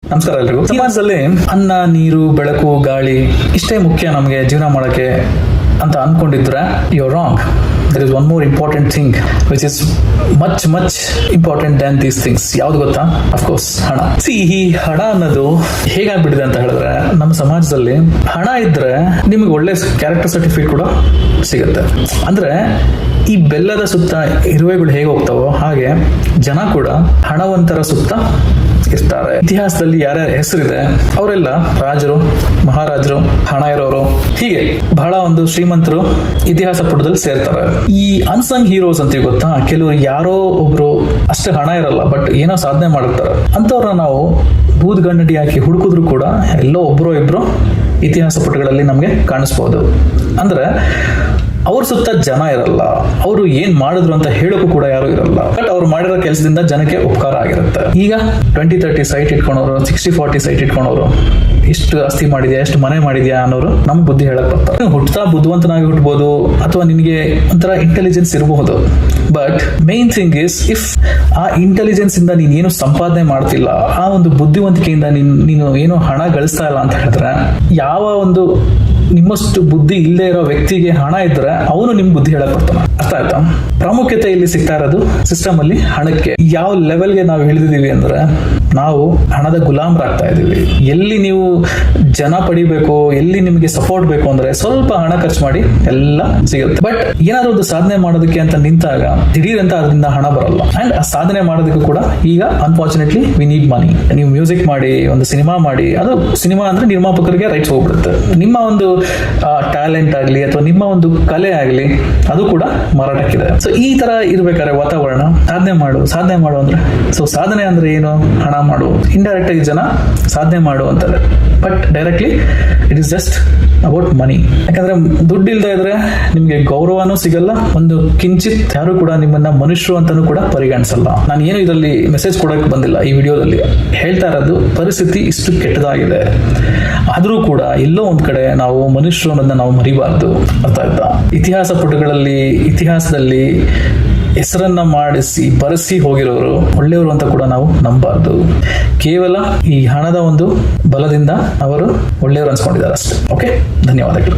ನಮಸ್ಕಾರ ಎಲ್ರಿಗೂ. ಸಮಾಜದಲ್ಲಿ ಅನ್ನ, ನೀರು, ಬೆಳಕು, ಗಾಳಿ ಇಷ್ಟೇ ಮುಖ್ಯ ನಮಗೆ ಜೀವನ ಮಾಡಕ್ಕೆ ಅಂತ ಅನ್ಕೊಂಡಿದ್ರೆ you are wrong. There is one more important thing which is much important than these things. ಯಾವ್ದು ಗೊತ್ತಾ? Of course, ಹಣ. ಈ ಹಣ ಅನ್ನೋದು ಹೇಗಾಗ್ಬಿಟ್ಟಿದೆ ಅಂತ ಹೇಳಿದ್ರೆ, ನಮ್ಮ ಸಮಾಜದಲ್ಲಿ ಹಣ ಇದ್ರೆ ನಿಮಗೆ ಒಳ್ಳೆ ಕ್ಯಾರೆಕ್ಟರ್ ಸರ್ಟಿಫಿಕೇಟ್ ಕೂಡ ಸಿಗುತ್ತೆ. ಅಂದ್ರೆ ಈ ಬೆಲ್ಲದ ಸುತ್ತ ಇರುವೆಗಳು ಹೇಗೆ ಹೋಗ್ತಾವೋ ಹಾಗೆ ಜನ ಕೂಡ ಹಣವಂತರ ಸುತ್ತ ಇರ್ತಾರೆ. ಇತಿಹಾಸದಲ್ಲಿ ಯಾರ್ಯಾರ ಹೆಸರಿದೆ ಅವರೆಲ್ಲ ರಾಜರು, ಮಹಾರಾಜರು, ಹಣ ಇರೋರು, ಹೀಗೆ ಬಹಳ ಒಂದು ಶ್ರೀಮಂತರು ಇತಿಹಾಸ ಪುಟದಲ್ಲಿ ಸೇರ್ತಾರೆ. ಈ ಅನ್ಸಂಗ್ ಹೀರೋಸ್ ಅಂತ ಗೊತ್ತಾ? ಕೆಲವರು ಯಾರೋ ಒಬ್ರು ಅಷ್ಟು ಹಣ ಇರಲ್ಲ, ಬಟ್ ಏನೋ ಸಾಧನೆ ಮಾಡಿರ್ತಾರೆ. ಅಂತವ್ರನ್ನ ನಾವು ಬೂದ್ಗನ್ನಡಿ ಹಾಕಿ ಹುಡುಕಿದ್ರು ಕೂಡ ಎಲ್ಲೋ ಒಬ್ರು ಇಬ್ರು ಇತಿಹಾಸ ಪುಟಗಳಲ್ಲಿ ನಮ್ಗೆ ಕಾಣಿಸ್ಬೋದು. ಅಂದ್ರೆ ಅವ್ರ ಸುತ್ತ ಜನ ಇರಲ್ಲ, ಅವರು ಏನ್ ಮಾಡಿದ್ರು ಅಂತ ಹೇಳೋಕ್ಕೂ ಕೂಡ ಯಾರು ಇರಲ್ಲ, ಬಟ್ ಅವ್ರು ಮಾಡಿರೋ ಕೆಲಸದಿಂದ ಜನಕ್ಕೆ ಉಪಕಾರ ಆಗಿರುತ್ತೆ. ಈಗ 20-30 ಸೈಟ್ ಇಟ್ಕೊಂಡವ್ರು, 60-40 ಸೈಟ್ ಇಟ್ಕೊಂಡವ್ರು, ಇಷ್ಟು ಆಸ್ತಿ ಮಾಡಿದ್ಯಾ, ಎಷ್ಟು ಮನೆ ಮಾಡಿದ್ಯಾ ಅನ್ನೋರು ನಮ್ ಬುದ್ಧಿ ಹೇಳಕ್ ಬರ್ತಾರೆ. ಹುಟ್ಟತಾ ಬುದ್ಧಿವಂತನಾಗಿ ಹುಟ್ಟಬಹುದು, ಅಥವಾ ನಿನಗೆ ಒಂಥರ ಇಂಟೆಲಿಜೆನ್ಸ್ ಇರಬಹುದು. But main thing is, if ಆ ಇಂಟೆಲಿಜೆನ್ಸ್ ಇಂದ ನೀನ್ ಏನು ಸಂಪಾದನೆ ಮಾಡ್ತಿಲ್ಲ, ಆ ಒಂದು ಬುದ್ಧಿವಂತಿಕೆಯಿಂದ ನೀನು ಏನು ಹಣ ಗಳಿಸ್ತಾ ಇಲ್ಲ ಅಂತ ಹೇಳಿದ್ರೆ, ಯಾವ ಒಂದು ನಿಮ್ಮಷ್ಟು ಬುದ್ಧಿ ಇಲ್ಲದೆ ಇರೋ ವ್ಯಕ್ತಿಗೆ ಹಣ ಇದ್ರೆ ಅವನು ನಿಮ್ ಬುದ್ಧಿ ಹೇಳಕ್ ಬರ್ತಾನೆ. ಅರ್ಥ ಆಯ್ತಾ? ಪ್ರಾಮುಖ್ಯತೆ ಇಲ್ಲಿ ಸಿಗ್ತಾ ಇರೋದು ಸಿಸ್ಟಮ್ ಅಲ್ಲಿ ಹಣಕ್ಕೆ. ಯಾವ ಲೆವೆಲ್ಗೆ ನಾವು ಇಳಿದಿದೀವಿ ಅಂದ್ರೆ, ನಾವು ಹಣದ ಗುಲಾಮರಾಗ್ತಾ ಇದೀವಿ. ಎಲ್ಲಿ ನೀವು ಜನ ಪಡಿಬೇಕು, ಎಲ್ಲಿ ನಿಮ್ಗೆ ಸಪೋರ್ಟ್ ಬೇಕು ಅಂದ್ರೆ ಸ್ವಲ್ಪ ಹಣ ಖರ್ಚು ಮಾಡಿ ಎಲ್ಲ ಸಿಗುತ್ತೆ. ಬಟ್ ಏನಾದ್ರು ಒಂದು ಸಾಧನೆ ಮಾಡೋದಕ್ಕೆ ಅಂತ ನಿಂತಾಗ ದಿಢೀರ್ ಅಂತ ಅದರಿಂದ ಹಣ ಬರಲ್ಲ. ಅಂಡ್ ಆ ಸಾಧನೆ ಮಾಡೋದಕ್ಕೂ ಕೂಡ ಈಗ ಅನ್ಫಾರ್ಚುನೇಟ್ಲಿ ವಿ ನೀಡ್ ಮನಿ. ನೀವು ಮ್ಯೂಸಿಕ್ ಮಾಡಿ, ಒಂದು ಸಿನಿಮಾ ಮಾಡಿ, ಅದು ಸಿನಿಮಾ ಅಂದ್ರೆ ನಿರ್ಮಾಪಕರಿಗೆ ರೈಟ್ಸ್ ಹೋಗ್ಬಿಡುತ್ತೆ. ನಿಮ್ಮ ಒಂದು ಟ್ಯಾಲೆಂಟ್ ಆಗ್ಲಿ ಅಥವಾ ನಿಮ್ಮ ಒಂದು ಕಲೆ ಆಗ್ಲಿ ಅದು ಕೂಡ ಮಾರಾಟಕ್ಕಿದೆ. ಸೊ ಈ ತರ ಇರ್ಬೇಕಾದ್ರೆ ವಾತಾವರಣ, ಸಾಧನೆ ಮಾಡು ಅಂದ್ರೆ, ಸೊ ಸಾಧನೆ ಅಂದ್ರೆ ಏನು? ಹಣ ಮಾಡು. ಇಂಡೈರೆಕ್ಟ್ ಆಗಿ ಜನ ಸಾಧನೆ ಮಾಡು ಅಂತಾರೆ, but directly it is just about money. ಯಾಕಂದ್ರೆ ದುಡ್ಡು ಇಲ್ದೇ ಇದ್ರೆ ನಿಮ್ಗೆ ಗೌರವನೂ ಸಿಗಲ್ಲ, ಒಂದು ಕಿಂಚಿತ್ ಯಾರು ಕೂಡ ನಿಮ್ಮನ್ನ ಮನುಷ್ಯರು ಅಂತಾನೂ ಕೂಡ ಪರಿಗಣಿಸಲ್ಲ. ನಾನು ಏನು ಇದರಲ್ಲಿ ಮೆಸೇಜ್ ಕೊಡಕ್ಕೆ ಬಂದಿಲ್ಲ, ಈ ವಿಡಿಯೋದಲ್ಲಿ ಹೇಳ್ತಾ ಇರೋದು ಪರಿಸ್ಥಿತಿ ಇಷ್ಟು ಕೆಟ್ಟದಾಗಿದೆ. ಆದ್ರೂ ಕೂಡ ಎಲ್ಲೋ ಒಂದ್ ಕಡೆ ನಾವು ಮನುಷ್ಯರು ಅನ್ನೋದನ್ನ ನಾವು ಮರಿಬಾರ್ದು. ಅರ್ಥ ಆಯ್ತಾ? ಇತಿಹಾಸ ಪುಟಗಳಲ್ಲಿ, ಇತಿಹಾಸದಲ್ಲಿ ಹೆಸರನ್ನ ಬರೆಸಿ ಹೋಗಿರೋರು ಒಳ್ಳೆಯವರು ಅಂತ ಕೂಡ ನಾವು ನಂಬಾರ್ದು. ಕೇವಲ ಈ ಹಣದ ಒಂದು ಬಲದಿಂದ ಅವರು ಒಳ್ಳೆಯವರು ಅನ್ಸ್ಕೊಂಡಿದ್ದಾರೆ ಅಷ್ಟೇ. ಓಕೆ, ಧನ್ಯವಾದಗಳು.